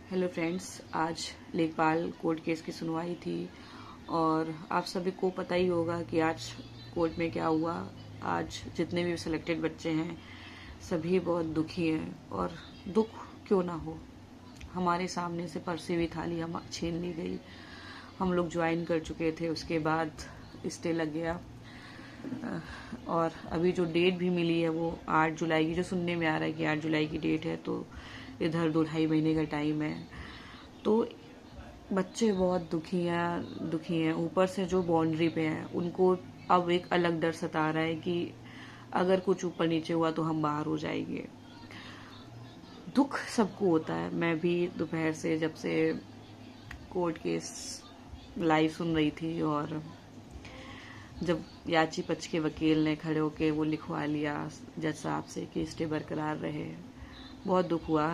Hello friends, आज लेखपाल court case की सुनवाई थी और आप सभी को पता ही होगा कि आज कोर्ट में क्या हुआ। आज जितने भी सिलेक्टेड बच्चे हैं सभी बहुत दुखी हैं और दुख क्यों ना हो, हमारे सामने से परसी हुई थाली हम छीन ली गई। हम लोग ज्वाइन कर चुके थे, उसके बाद स्टे लग गया और अभी जो डेट भी मिली है वो 8 जुलाई की, जो सुनने में आ रहा है कि 8 जुलाई की डेट है, तो इधर 2-2.5 महीने का टाइम है। तो बच्चे बहुत दुखी हैं। ऊपर से जो बाउंड्री पे हैं उनको अब एक अलग डर सता रहा है कि अगर कुछ ऊपर नीचे हुआ तो हम बाहर हो जाएंगे। दुख सबको होता है। मैं भी दोपहर से जब से कोर्ट केस लाइव सुन रही थी और जब याची पक्ष के वकील ने खड़े होके वो लिखवा लिया जज साहब से कि स्टे बरकरार रहे, बहुत दुख हुआ।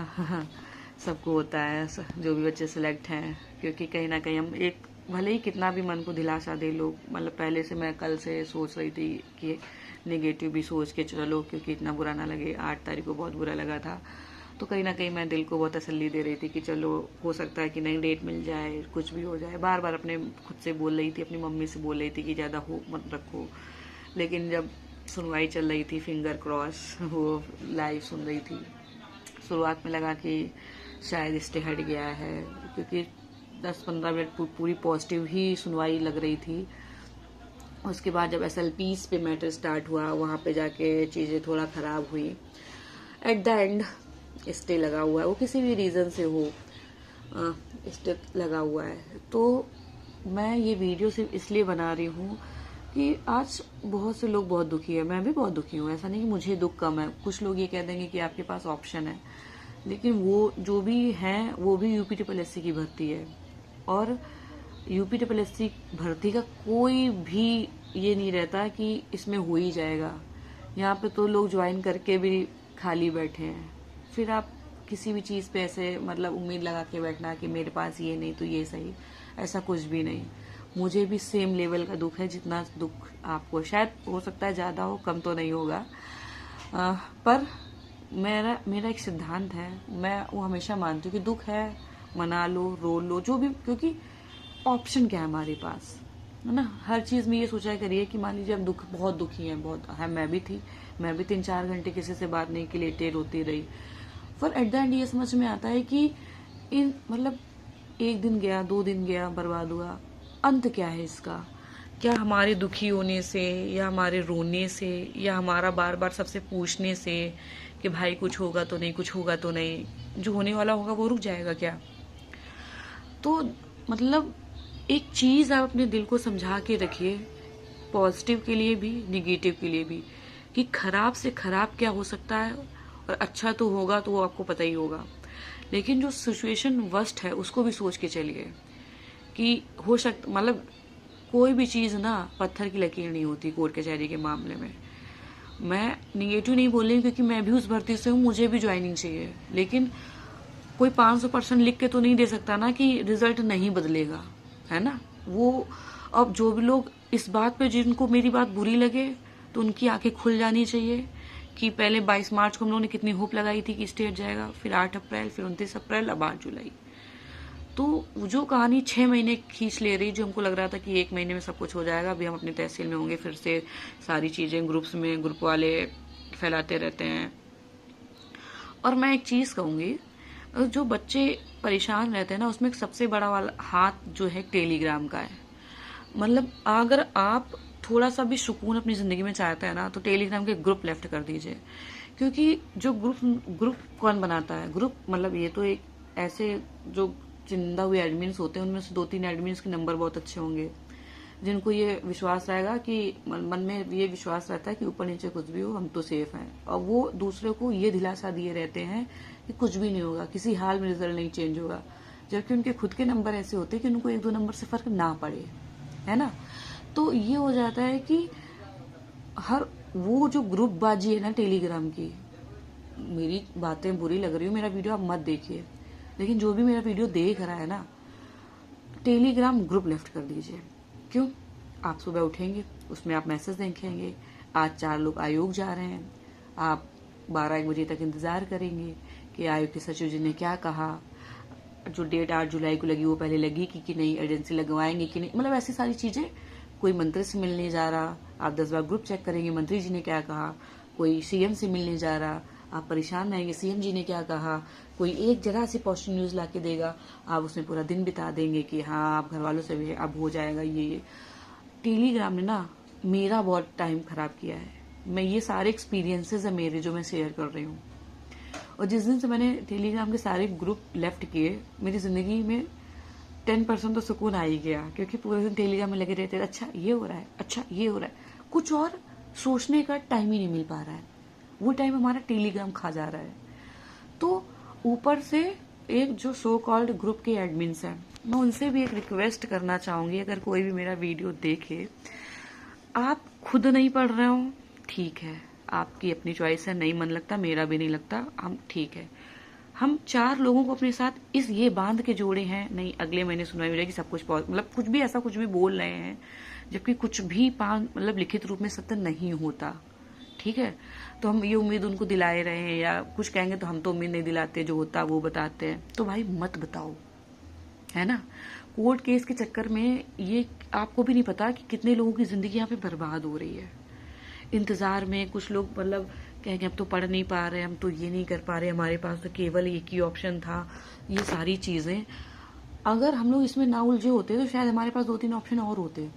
सबको होता है, जो भी बच्चे सेलेक्ट हैं, क्योंकि कहीं ना कहीं हम एक भले ही कितना भी मन को दिलासा दे लोग, मतलब पहले से मैं कल से सोच रही थी कि नेगेटिव भी सोच के चलो, क्योंकि इतना बुरा ना लगे। 8 तारीख को बहुत बुरा लगा था, तो कहीं ना कहीं मैं दिल को बहुत तसल्ली दे रही थी कि चलो हो सकता है कि नई डेट मिल जाए, कुछ भी हो जाए। बार बार अपने खुद से बोल रही थी, अपनी मम्मी से बोल रही थी कि ज़्यादा हो मत रखो। लेकिन जब सुनवाई चल रही थी, फिंगर क्रॉस, वो लाइव सुन रही थी, शुरुआत में लगा कि शायद स्टे हट गया है, क्योंकि 10-15 मिनट पूरी पॉजिटिव ही सुनवाई लग रही थी। उसके बाद जब SLPs पे मैटर स्टार्ट हुआ, वहाँ पे जाके चीज़ें थोड़ा ख़राब हुई। एट द एंड स्टे लगा हुआ है, वो किसी भी रीज़न से हो, स्टे लगा हुआ है। तो मैं ये वीडियो सिर्फ इसलिए बना रही हूँ कि आज बहुत से लोग बहुत दुखी है। मैं भी बहुत दुखी हूँ, ऐसा नहीं कि मुझे दुख कम है। कुछ लोग ये कह देंगे कि आपके पास ऑप्शन है, लेकिन वो जो भी हैं वो भी UPSSC की भर्ती है और UPSSC भर्ती का कोई भी ये नहीं रहता कि इसमें हो ही जाएगा। यहाँ पे तो लोग ज्वाइन करके भी खाली बैठे हैं। फिर आप किसी भी चीज़ पे ऐसे मतलब उम्मीद लगा के बैठना कि मेरे पास ये नहीं तो ये सही, ऐसा कुछ भी नहीं। मुझे भी सेम लेवल का दुख है जितना दुख आपको, शायद हो सकता है ज़्यादा हो, कम तो नहीं होगा। पर मेरा एक सिद्धांत है, मैं वो हमेशा मानती हूँ कि दुख है, मना लो, रो लो, जो भी, क्योंकि ऑप्शन क्या है हमारे पास, है ना। हर चीज़ में ये सोचा करिए कि मान लीजिए आप बहुत दुखी हैं, बहुत है, मैं भी थी, मैं भी 3-4 घंटे किसी से बात नहीं की, लेटे रोती रही। पर एट द एंड ये समझ में आता है कि इन मतलब 1 दिन गया, 2 दिन गया, बर्बाद हुआ, अंत क्या है इसका? क्या हमारे दुखी होने से या हमारे रोने से या हमारा बार बार सबसे पूछने से कि भाई कुछ होगा तो नहीं, कुछ होगा तो नहीं, जो होने वाला होगा वो रुक जाएगा क्या? तो मतलब एक चीज़ आप अपने दिल को समझा के रखिए, पॉजिटिव के लिए भी, निगेटिव के लिए भी, कि खराब से खराब क्या हो सकता है और अच्छा तो होगा तो वो आपको पता ही होगा। लेकिन जो सिचुएशन वर्स्ट है उसको भी सोच के चलिए कि हो सकता, मतलब कोई भी चीज़ ना पत्थर की लकीर नहीं होती कोर्ट कचहरी के मामले में। मैं निगेटिव नहीं बोल रही, क्योंकि मैं भी उस भर्ती से हूँ, मुझे भी ज्वाइनिंग चाहिए, लेकिन कोई 500% लिख के तो नहीं दे सकता ना कि रिजल्ट नहीं बदलेगा, है ना। वो अब जो भी लोग इस बात पे, जिनको मेरी बात बुरी लगे, तो उनकी आंखें खुल जानी चाहिए कि पहले 22 मार्च को हम लोगों ने कितनी होप लगाई थी कि स्टेट जाएगा, फिर 8 अप्रैल, फिर 29 अप्रैल, अब 8 जुलाई। तो जो कहानी 6 महीने खींच ले रही, जो हमको लग रहा था कि 1 महीने में सब कुछ हो जाएगा, अभी हम अपनी तहसील में होंगे, फिर से सारी चीज़ें ग्रुप्स में, ग्रुप वाले फैलाते रहते हैं। और मैं एक चीज़ कहूँगी, जो बच्चे परेशान रहते हैं ना, उसमें सबसे बड़ा वाला हाथ जो है टेलीग्राम का है। मतलब अगर आप थोड़ा सा भी सुकून अपनी ज़िंदगी में चाहते हैं ना, तो टेलीग्राम के ग्रुप लेफ्ट कर दीजिए। क्योंकि जो ग्रुप कौन बनाता है? ग्रुप मतलब ये तो एक ऐसे जो चुनिंदा हुए एडमिन्स होते हैं, उनमें से 2-3 एडमिन्स के नंबर बहुत अच्छे होंगे, जिनको ये विश्वास रहेगा कि मन में ये विश्वास रहता है कि ऊपर नीचे कुछ भी हो हम तो सेफ हैं, और वो दूसरे को ये दिलासा दिए रहते हैं कि कुछ भी नहीं होगा, किसी हाल में रिजल्ट नहीं चेंज होगा, जबकि उनके खुद के नंबर ऐसे होते हैं कि उनको 1-2 नंबर से फर्क ना पड़े, है ना। तो ये हो जाता है कि हर वो जो ग्रुप बाजी है ना टेलीग्राम की, मेरी बातें बुरी लग रही हो, मेरा वीडियो आप मत देखिए, लेकिन जो भी मेरा वीडियो देख रहा है ना, टेलीग्राम ग्रुप लेफ्ट कर दीजिए। क्यों? आप सुबह उठेंगे, उसमें आप मैसेज देखेंगे, आज 4 लोग आयोग जा रहे हैं, आप 12-1 बजे तक इंतजार करेंगे कि आयोग के सचिव जी ने क्या कहा, जो डेट 8 जुलाई को लगी वो पहले लगी कि नहीं, एजेंसी लगवाएंगे कि नहीं, मतलब ऐसी सारी चीजें। कोई मंत्री से मिलने जा रहा, आप 10 बार ग्रुप चेक करेंगे मंत्री जी ने क्या कहा। कोई सीएम से मिलने जा रहा, आप परेशान रहेंगे सीएम जी ने क्या कहा। कोई एक जगह से पॉजिटिव न्यूज लाके देगा, आप उसमें पूरा दिन बिता देंगे कि हाँ आप घर वालों से भी अब हो जाएगा ये। टेलीग्राम ने ना मेरा बहुत टाइम खराब किया है। मैं ये सारे एक्सपीरियंसेस है मेरे जो मैं शेयर कर रही हूँ। और जिस दिन से मैंने टेलीग्राम के सारे ग्रुप लेफ्ट किए, मेरी जिंदगी में 10% तो सुकून आ ही गया, क्योंकि पूरे दिन टेलीग्राम में लगे रहते, अच्छा ये हो रहा है, अच्छा ये हो रहा है, कुछ और सोचने का टाइम ही नहीं मिल पा रहा है। वो टाइम हमारा टेलीग्राम खा जा रहा है। तो ऊपर से एक जो सो कॉल्ड ग्रुप के एडमिन्स हैं, मैं उनसे भी एक रिक्वेस्ट करना चाहूंगी, अगर कोई भी मेरा वीडियो देखे, आप खुद नहीं पढ़ रहे हो ठीक है, आपकी अपनी चॉइस है, नहीं मन लगता, मेरा भी नहीं लगता, हम ठीक है। हम 4 लोगों को अपने साथ इस ये बांध के जोड़े हैं, नहीं अगले महीने सुनाई हो जाएगी सब कुछ, मतलब कुछ भी ऐसा कुछ भी बोल रहे हैं, जबकि कुछ भी मतलब लिखित रूप में सत्य नहीं होता, ठीक है। तो हम ये उम्मीद उनको दिलाए रहे हैं, या कुछ कहेंगे तो हम तो उम्मीद नहीं दिलाते, जो होता वो बताते हैं। तो भाई मत बताओ, है ना। कोर्ट केस के चक्कर में ये आपको भी नहीं पता कि कितने लोगों की जिंदगी यहाँ पे बर्बाद हो रही है इंतजार में। कुछ लोग मतलब कहेंगे हम तो पढ़ नहीं पा रहे, हम तो ये नहीं कर पा रहे, हमारे पास तो केवल एक ही ऑप्शन था। ये सारी चीजें अगर हम लोग इसमें ना उलझे होते तो शायद हमारे पास 2-3 ऑप्शन और होते।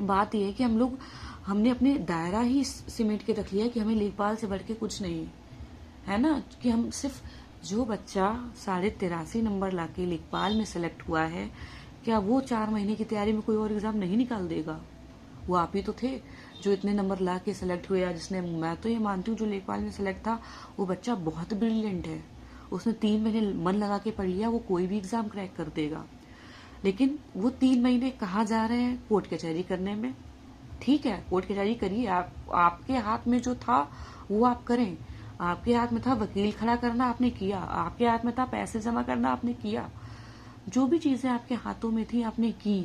बात यह है कि हमने अपने दायरा ही सिमेट के रख लिया कि हमें लेखपाल से बढ़ के कुछ नहीं है ना, कि हम सिर्फ जो बच्चा 83.5 नंबर लाके लेखपाल में सेलेक्ट हुआ है, क्या वो 4 महीने की तैयारी में कोई और एग्जाम नहीं निकाल देगा? वो आप ही तो थे जो इतने नंबर ला के सेलेक्ट हुए, या जिसने, मैं तो ये मानती हूँ जो लेखपाल में सेलेक्ट था वो बच्चा बहुत ब्रिलियंट है, उसने 3 महीने मन लगा के पढ़ लिया, वो कोई भी एग्जाम क्रैक कर देगा। लेकिन वो 3 महीने कहाँ जा रहे हैं? कोर्ट कचहरी करने में। ठीक है, कोर्ट कचहरी करिए, आपके हाथ में जो था वो आप करें। आपके हाथ में था वकील खड़ा करना, आपने किया। आपके हाथ में था पैसे जमा करना, आपने किया। जो भी चीजें आपके हाथों में थी आपने की,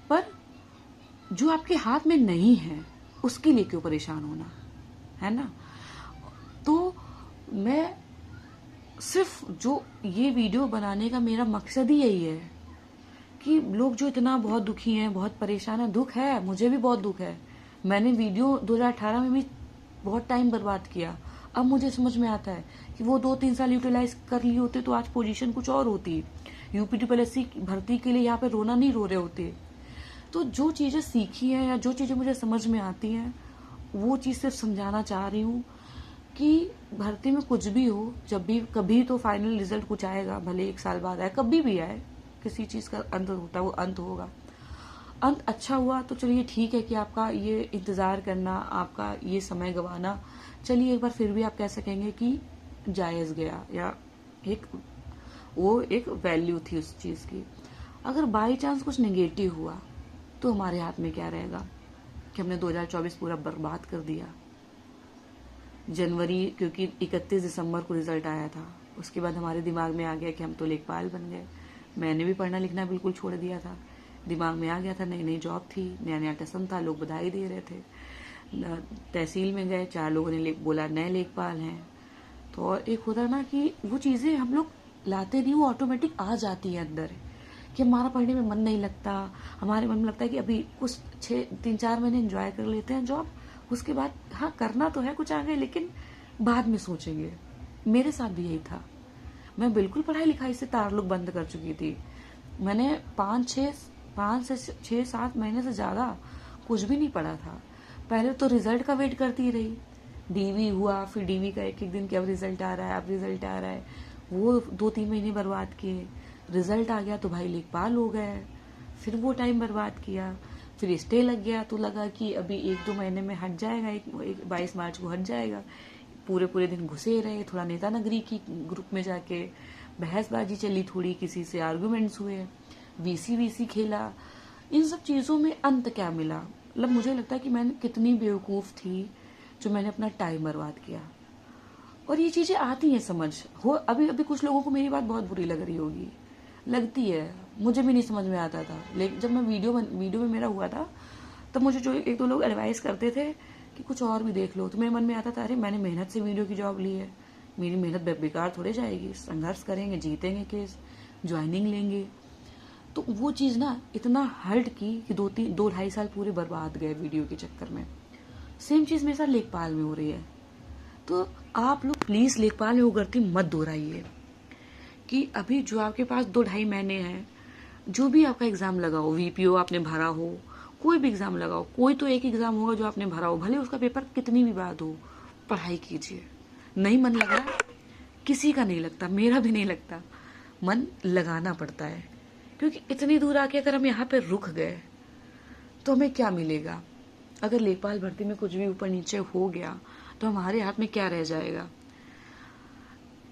पर जो आपके हाथ में नहीं है उसके लिए क्यों परेशान होना, है ना। तो मैं सिर्फ जो ये वीडियो बनाने का मेरा मकसद ही यही है कि लोग जो इतना बहुत दुखी हैं, बहुत परेशान हैं, दुख है, मुझे भी बहुत दुख है। मैंने वीडियो 2018 में भी बहुत टाइम बर्बाद किया। अब मुझे समझ में आता है कि वो 2-3 साल यूटिलाइज कर लिए होते तो आज पोजीशन कुछ और होती। यूपीटीपीएससी भर्ती के लिए यहाँ पे रोना नहीं रो रहे होते। तो जो चीजें सीखी हैं या जो चीजें मुझे समझ में आती हैं, वो चीज सिर्फ समझाना चाह रही हूँ कि भर्ती में कुछ भी हो, जब भी कभी तो फाइनल रिजल्ट कुछ आएगा, भले 1 साल बाद आए, कभी भी आए, किसी चीज का अंत होता है, वो अंत होगा। अंत अच्छा हुआ तो चलिए ठीक है कि आपका ये इंतजार करना, आपका ये समय गंवाना, चलिए एक बार फिर भी आप कह सकेंगे कि जायज गया, या वो एक वैल्यू थी उस चीज की। अगर बाई चांस कुछ नेगेटिव हुआ तो हमारे हाथ में क्या रहेगा कि हमने 2024 पूरा बर्बाद कर दिया। जनवरी, क्योंकि 31 दिसंबर को रिजल्ट आया था, उसके बाद हमारे दिमाग में आ गया कि हम तो लेखपाल बन गए। मैंने भी पढ़ना लिखना बिल्कुल छोड़ दिया था, दिमाग में आ गया था, नई नई जॉब थी, नया नया टसन था, लोग बधाई दे रहे थे। तहसील में गए, 4 लोगों ने बोला नए लेखपाल हैं। तो एक होता ना कि वो चीजें हम लोग लाते नहीं, वो ऑटोमेटिक आ जाती है अंदर, कि हमारा पढ़ने में मन नहीं लगता, हमारे मन में लगता है कि अभी कुछ 3-4 महीने एंजॉय कर लेते हैं जॉब, उसके बाद हाँ करना तो है कुछ आगे, लेकिन बाद में सोचेंगे। मेरे साथ भी यही था, मैं बिल्कुल पढ़ाई लिखाई से ताल्लुक बंद कर चुकी थी। मैंने 5 से 6-7 महीने से ज्यादा कुछ भी नहीं पढ़ा था। पहले तो रिजल्ट का वेट करती रही, डीवी हुआ, फिर डीवी का एक दिन कि अब रिजल्ट आ रहा है, अब रिजल्ट आ रहा है, वो 2-3 महीने बर्बाद किए। रिजल्ट आ गया तो भाई लेखपाल हो गए, फिर वो टाइम बर्बाद किया। फिर स्टे लग गया तो लगा कि अभी 1-2 महीने में हट जाएगा, 22 मार्च को हट जाएगा। पूरे दिन घुसे रहे, थोड़ा नेता नगरी की ग्रुप में जाके बहसबाजी चली, थोड़ी किसी से आर्गुमेंट्स हुए, वीसी खेला। इन सब चीजों में अंत क्या मिला? मतलब मुझे लगता है कि मैंने कितनी बेवकूफ थी जो मैंने अपना टाइम बर्बाद किया। और ये चीजें आती हैं समझ हो, अभी कुछ लोगों को मेरी बात बहुत बुरी लग रही होगी, लगती है, मुझे भी नहीं समझ में आता था। लेकिन जब मैं वीडियो में मेरा हुआ था, तब मुझे जो 1-2 लोग एडवाइस करते थे कि कुछ और भी देख लो, तो मेरे मन में आता था अरे मैंने मेहनत से वीडियो की जॉब ली है, मेरी मेहनत बेकार थोड़े जाएगी। संघर्ष करेंगे, जीतेंगे केस, ज्वाइनिंग लेंगे। तो वो चीज़ ना इतना हर्ट की कि 2-2.5 साल पूरे बर्बाद गए वीडियो के चक्कर में। सेम चीज़ मेरे साथ लेखपाल में हो रही है। तो आप लोग प्लीज़ लेखपाल में वो गलती मत दोहराइए कि अभी जो आपके पास 2-2.5 महीने हैं, जो भी आपका एग्ज़ाम लगा हो, वीपीओ आपने भरा हो, कोई भी एग्ज़ाम लगा हो, कोई तो एक एग्ज़ाम होगा जो आपने भरा हो, भले उसका पेपर कितनी भी बात हो, पढ़ाई कीजिए। नहीं मन लग रहा, किसी का नहीं लगता, मेरा भी नहीं लगता, मन लगाना पड़ता है। क्योंकि इतनी दूर आके अगर हम यहाँ पे रुक गए तो हमें क्या मिलेगा? अगर लेखपाल भर्ती में कुछ भी ऊपर नीचे हो गया तो हमारे हाथ में क्या रह जाएगा?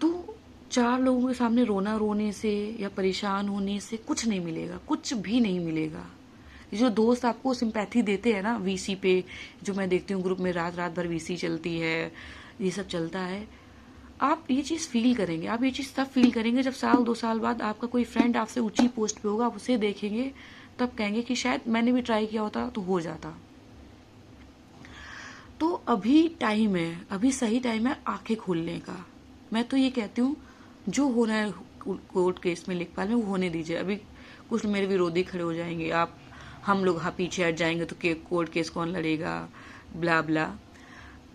तो 4 लोगों के सामने रोना रोने से या परेशान होने से कुछ नहीं मिलेगा, कुछ भी नहीं मिलेगा। जो दोस्त आपको सिंपैथी देते हैं ना वीसी पे, जो मैं देखती हूँ ग्रुप में रात रात भर वीसी चलती है, ये सब चलता है, आप ये चीज़ फील करेंगे। आप ये चीज़ तब फील करेंगे जब 1-2 साल बाद आपका कोई फ्रेंड आपसे ऊंची पोस्ट पे होगा, आप उसे देखेंगे, तब कहेंगे कि शायद मैंने भी ट्राई किया होता तो हो जाता। तो अभी टाइम है, अभी सही टाइम है आंखें खोलने का। मैं तो ये कहती हूँ जो होना है कोर्ट केस में लेखपाल में वो होने दीजिए। अभी कुछ मेरे विरोधी खड़े हो जाएंगे, आप हम लोग हाँ पीछे हट जाएंगे तो कोर्ट केस कौन लड़ेगा, ब्ला ब्ला।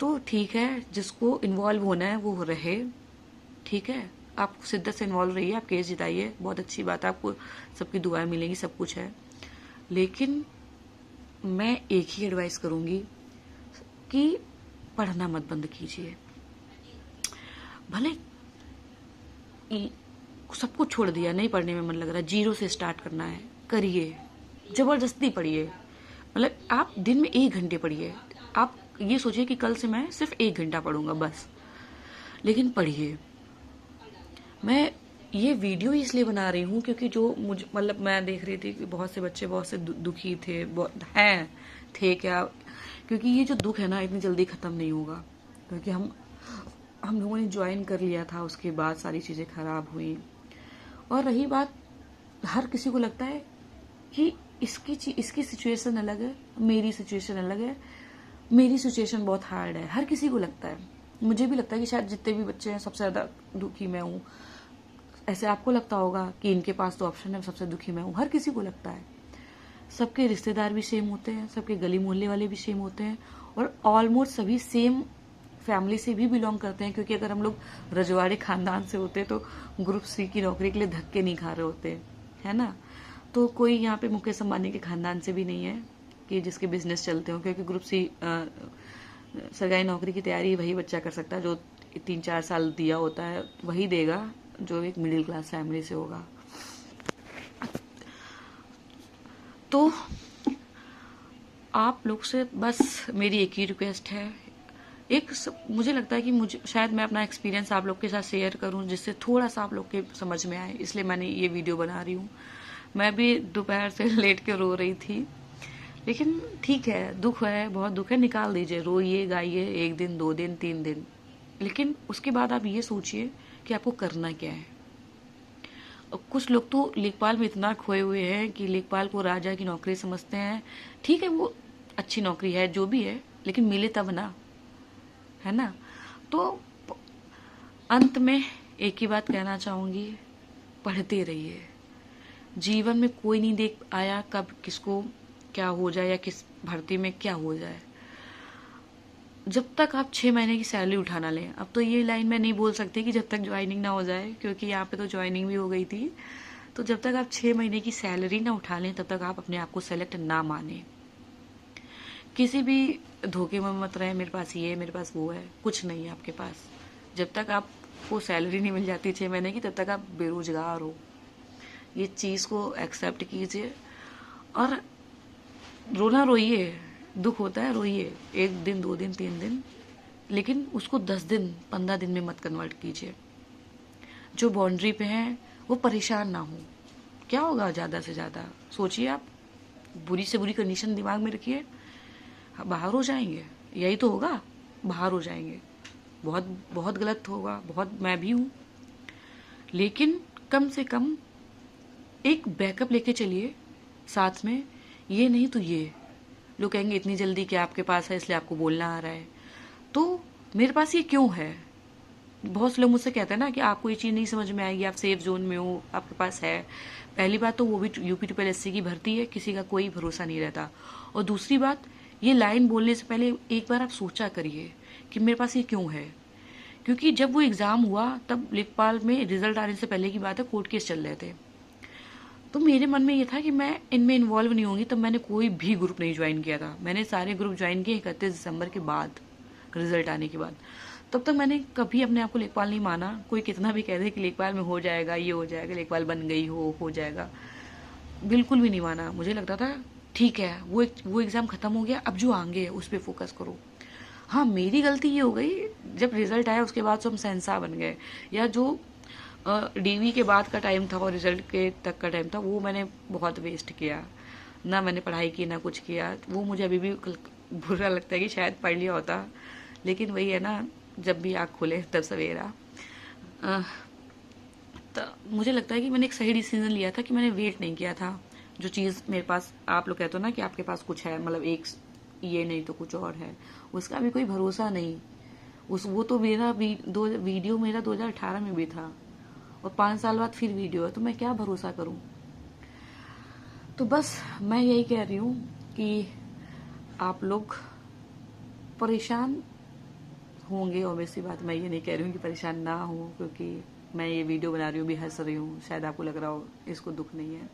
तो ठीक है, जिसको इन्वॉल्व होना है वो रहे, ठीक है, आप शिद्दत से इन्वॉल्व रहिए, आप केस जिताइए, बहुत अच्छी बात है, आपको सबकी दुआएं मिलेंगी, सब कुछ है। लेकिन मैं एक ही एडवाइस करूंगी कि पढ़ना मत बंद कीजिए। भले सब कुछ छोड़ दिया, नहीं पढ़ने में मन लग रहा, 0 से स्टार्ट करना है, करिए, जबरदस्ती पढ़िए। मतलब आप दिन में 1 घंटे पढ़िए। आप ये सोचिए कि कल से मैं सिर्फ 1 घंटा पढ़ूंगा बस, लेकिन पढ़िए। मैं ये वीडियो इसलिए बना रही हूँ क्योंकि जो मुझे मतलब मैं देख रही थी कि बहुत से बच्चे बहुत से दुखी थे, बहुत हैं थे क्या, क्योंकि ये जो दुख है ना इतनी जल्दी ख़त्म नहीं होगा। क्योंकि हम लोगों ने ज्वाइन कर लिया था, उसके बाद सारी चीज़ें ख़राब हुई। और रही बात, हर किसी को लगता है कि इसकी सिचुएशन अलग है, मेरी सिचुएशन अलग है, मेरी सिचुएशन बहुत हार्ड है, हर किसी को लगता है। मुझे भी लगता है कि शायद जितने भी बच्चे हैं सबसे ज़्यादा दुखी मैं हूँ। ऐसे आपको लगता होगा कि इनके पास तो ऑप्शन है, सबसे दुखी मैं हूँ, हर किसी को लगता है। सबके रिश्तेदार भी सेम होते हैं, सबके गली मोहल्ले वाले भी सेम होते हैं, और ऑलमोस्ट सभी सेम फैमिली से भी बिलोंग करते हैं। क्योंकि अगर हम लोग रजवाड़े खानदान से होते तो ग्रुप सी की नौकरी के लिए धक्के नहीं खा रहे होते, है ना। तो कोई यहाँ पे मुकेश अंबानी के खानदान से भी नहीं है कि जिसके बिजनेस चलते हो, क्योंकि ग्रुप सी सरकारी नौकरी की तैयारी वही बच्चा कर सकता है जो 3-4 साल दिया होता है, वही देगा जो एक मिडिल क्लास फैमिली से होगा। तो आप लोग से बस मेरी एक ही रिक्वेस्ट है, मुझे लगता है कि मुझे शायद मैं अपना एक्सपीरियंस आप लोग के साथ शेयर करूं जिससे थोड़ा सा आप लोग के समझ में आए, इसलिए मैंने ये वीडियो बना रही हूँ। मैं भी दोपहर से लेट के रो रही थी, लेकिन ठीक है, दुख है, बहुत दुख है, निकाल दीजिए, रोइए गाइए, 1 दिन 2 दिन 3 दिन, लेकिन उसके बाद आप ये सोचिए कि आपको करना क्या है। कुछ लोग तो लेखपाल में इतना खोए हुए हैं कि लेखपाल को राजा की नौकरी समझते हैं। ठीक है, वो अच्छी नौकरी है जो भी है, लेकिन मिले तब ना, है ना। तो अंत में एक ही बात कहना चाहूंगी, पढ़ते रहिए। जीवन में कोई नहीं देख आया कब किसको क्या हो जाए या किस भर्ती में क्या हो जाए। जब तक आप 6 महीने की सैलरी उठा ना लें, अब तो ये लाइन मैं नहीं बोल सकती कि जब तक ज्वाइनिंग ना हो जाए, क्योंकि यहाँ पे तो ज्वाइनिंग भी हो गई थी। तो जब तक आप 6 महीने की सैलरी ना उठा लें, तब तक आप अपने आप को सेलेक्ट ना माने। किसी भी धोखे में मत रहे, मेरे पास ये, मेरे पास वो है, कुछ नहीं है आपके पास। जब तक आपको सैलरी नहीं मिल जाती 6 महीने की, तब तक आप बेरोजगार हो। ये चीज़ को एक्सेप्ट कीजिए और रोना रोइए, दुख होता है रोइए, 1 दिन 2 दिन 3 दिन, लेकिन उसको 10 दिन 15 दिन में मत कन्वर्ट कीजिए। जो बाउंड्री पे हैं वो परेशान ना हो। क्या होगा ज़्यादा से ज़्यादा, सोचिए आप, बुरी से बुरी कंडीशन दिमाग में रखिए, बाहर हो जाएंगे, यही तो होगा, बाहर हो जाएंगे। बहुत बहुत गलत होगा, बहुत, मैं भी हूँ, लेकिन कम से कम एक बैकअप लेके चलिए साथ में। ये नहीं तो ये लोग कहेंगे इतनी जल्दी क्या आपके पास है इसलिए आपको बोलना आ रहा है, तो मेरे पास ये क्यों है, बहुत से लोग मुझसे कहते हैं ना कि आपको ये चीज़ नहीं समझ में आएगी, आप सेफ जोन में हो, आपके पास है। पहली बात तो वो भी यूपी ट्रिपल एससी की भर्ती है, किसी का कोई भरोसा नहीं रहता। और दूसरी बात, ये लाइन बोलने से पहले एक बार आप सोचा करिए कि मेरे पास ये क्यों है। क्योंकि जब वो एग्ज़ाम हुआ तब लेखपाल में रिजल्ट आने से पहले की बात है, कोर्ट केस चल रहे थे। तो मेरे मन में ये था कि मैं इनमें इन्वॉल्व नहीं होंगी, तब मैंने कोई भी ग्रुप नहीं ज्वाइन किया था। मैंने सारे ग्रुप ज्वाइन किए 31 दिसंबर के बाद, रिजल्ट आने के बाद। तब तक मैंने कभी अपने आप को लेखपाल नहीं माना। कोई कितना भी कह दे कि लेखपाल में हो जाएगा, ये हो जाएगा, लेखपाल बन गई हो जाएगा, बिल्कुल भी नहीं माना। मुझे लगता था ठीक है, वो एग्ज़ाम ख़त्म हो गया, अब जो आगे है उस पर फोकस करो। हाँ, मेरी गलती ये हो गई, जब रिजल्ट आया उसके बाद तो हम सहनसा बन गए, या जो डीवी के बाद का टाइम था और रिजल्ट के तक का टाइम था वो मैंने बहुत वेस्ट किया। ना मैंने पढ़ाई की ना कुछ किया। वो मुझे अभी भी बुरा लगता है कि शायद पढ़ लिया होता, लेकिन वही है ना, जब भी आँख खुले तब सवेरा। तो मुझे लगता है कि मैंने एक सही डिसीजन लिया था कि मैंने वेट नहीं किया था। जो चीज़ मेरे पास, आप लोग कहते हो ना कि आपके पास कुछ है, मतलब एक ये नहीं तो कुछ और है, उसका भी कोई भरोसा नहीं। वो तो मेरा वीडियो मेरा 2018 में भी था और 5 साल बाद फिर वीडियो है, तो मैं क्या भरोसा करूं। तो बस मैं यही कह रही हूँ कि आप लोग परेशान होंगे, ऑब्वियसली बात। मैं ये नहीं कह रही हूँ कि परेशान ना हो, क्योंकि मैं ये वीडियो बना रही हूँ भी हंस रही हूँ, शायद आपको लग रहा हो इसको दुख नहीं है,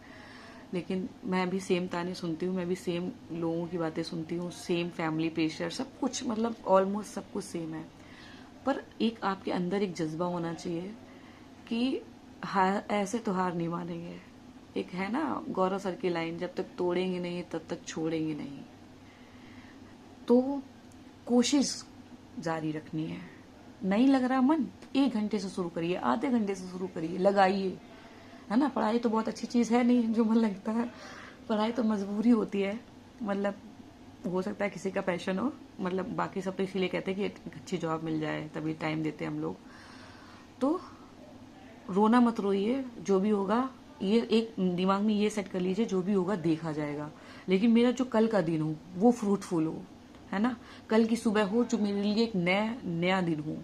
लेकिन मैं भी सेम ताने सुनती हूँ, मैं भी सेम लोगों की बातें सुनती हूँ, सेम फैमिली प्रेशर, सब कुछ, मतलब ऑलमोस्ट सब कुछ सेम है। पर एक आपके अंदर एक जज्बा होना चाहिए कि ऐसे तो हार नहीं मानेंगे। एक है ना गौरव सर की लाइन, जब तक तोड़ेंगे नहीं तब तक छोड़ेंगे नहीं। तो कोशिश जारी रखनी है। नहीं लग रहा मन, 1 घंटे से शुरू करिए, आधे घंटे से शुरू करिए, लगाइए, है ना। पढ़ाई तो बहुत अच्छी चीज़ है नहीं जो मन लगता है, पढ़ाई तो मजबूरी होती है। मतलब हो सकता है किसी का पैशन हो, मतलब बाकी सब तो इसीलिए कहते हैं कि अच्छी जॉब मिल जाए, तभी टाइम देते हैं हम लोग। तो रोना मत रोइए, जो भी होगा, ये एक दिमाग में ये सेट कर लीजिए, जो भी होगा देखा जाएगा। लेकिन मेरा जो कल का दिन हो वो फ्रूटफुल हो, है ना। कल की सुबह हो जो मेरे लिए एक नया दिन हो।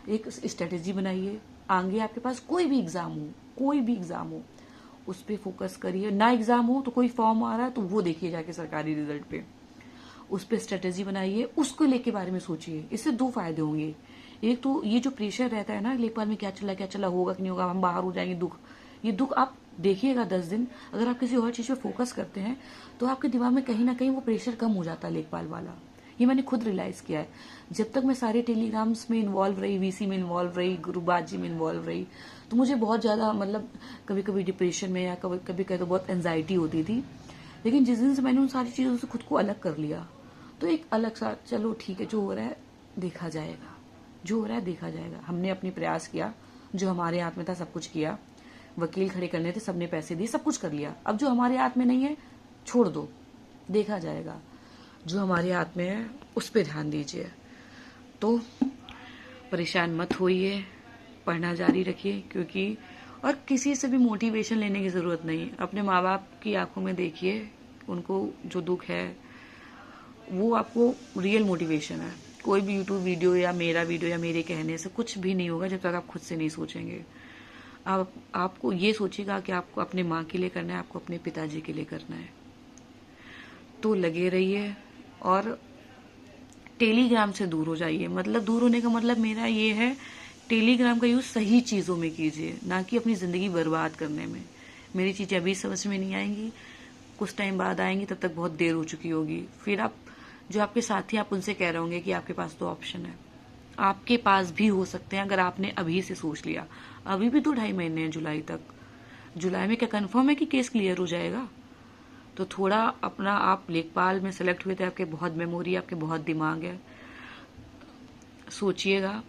एक स्ट्रेटेजी बनाइए, आगे आपके पास कोई भी एग्जाम हो उस पर फोकस करिए। ना एग्जाम हो तो कोई फॉर्म आ रहा है तो वो देखिए जाके सरकारी रिजल्ट पे, उस पर स्ट्रेटेजी बनाइए, उसको लेके बारे में सोचिए। इससे 2 फायदे होंगे। एक तो ये जो प्रेशर रहता है ना लेखपाल में, क्या चला होगा कि नहीं होगा, हम बाहर हो जाएंगे, दुख, ये दुख आप देखिएगा 10 दिन। अगर आप किसी और चीज पे फोकस करते हैं तो आपके दिमाग में कहीं ना कहीं वो प्रेशर कम हो जाता है लेखपाल वाला। ये मैंने खुद रियलाइज किया है। जब तक मैं सारे टेलीग्राम्स में इन्वॉल्व रही, वीसी में इन्वॉल्व रही, ग्रुपबाजी में इन्वॉल्व रही, तो मुझे बहुत ज्यादा, मतलब कभी कभी डिप्रेशन में या कभी कभी कहते बहुत एंजाइटी होती थी। लेकिन जिस दिन से मैंने उन सारी चीजों से खुद को अलग कर लिया, तो एक अलग सा, चलो ठीक है, जो हो रहा है देखा जाएगा, जो हो रहा है देखा जाएगा। हमने अपनी प्रयास किया, जो हमारे हाथ में था सब कुछ किया, वकील खड़े करने थे, सबने पैसे दिए, सब कुछ कर लिया। अब जो हमारे हाथ में नहीं है छोड़ दो, देखा जाएगा। जो हमारे हाथ में है उस पर ध्यान दीजिए। तो परेशान मत होइए, पढ़ना जारी रखिए, क्योंकि और किसी से भी मोटिवेशन लेने की ज़रूरत नहीं। अपने माँ बाप की आंखों में देखिए, उनको जो दुख है वो आपको रियल मोटिवेशन है। कोई भी यूट्यूब वीडियो या मेरा वीडियो या मेरे कहने से कुछ भी नहीं होगा जब तक आप खुद से नहीं सोचेंगे। आपको ये सोचिएगा कि आपको अपने माँ के लिए करना है, आपको अपने पिताजी के लिए करना है, तो लगे रहिए। और टेलीग्राम से दूर हो जाइए। मतलब दूर होने का मतलब मेरा ये है, टेलीग्राम का यूज सही चीजों में कीजिए, ना कि अपनी जिंदगी बर्बाद करने में। मेरी चीजें अभी समझ में नहीं आएंगी, कुछ टाइम बाद आएंगी, तब तक बहुत देर हो चुकी होगी। फिर आप जो आपके साथी, आप उनसे कह रहे होंगे कि आपके पास तो ऑप्शन है, आपके पास भी हो सकते हैं अगर आपने अभी से सोच लिया। अभी भी तो 2.5 महीने हैं जुलाई तक। जुलाई में क्या कंफर्म है कि केस क्लियर हो जाएगा? तो थोड़ा अपना, आप लेखपाल में सेलेक्ट हुए थे, आपके बहुत मेमोरी, आपके बहुत दिमाग है, सोचिएगा।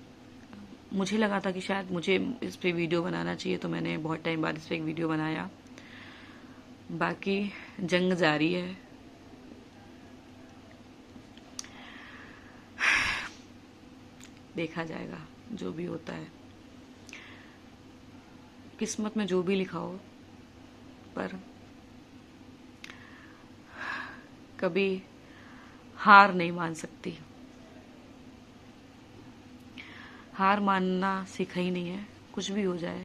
मुझे लगा था कि शायद मुझे इस पे वीडियो बनाना चाहिए, तो मैंने बहुत टाइम बाद इस पे एक वीडियो बनाया। बाकी जंग जारी है। देखा जाएगा जो भी होता है, किस्मत में जो भी लिखा हो। पर कभी हार नहीं मान सकती। हार मानना सीखा ही नहीं है, कुछ भी हो जाए।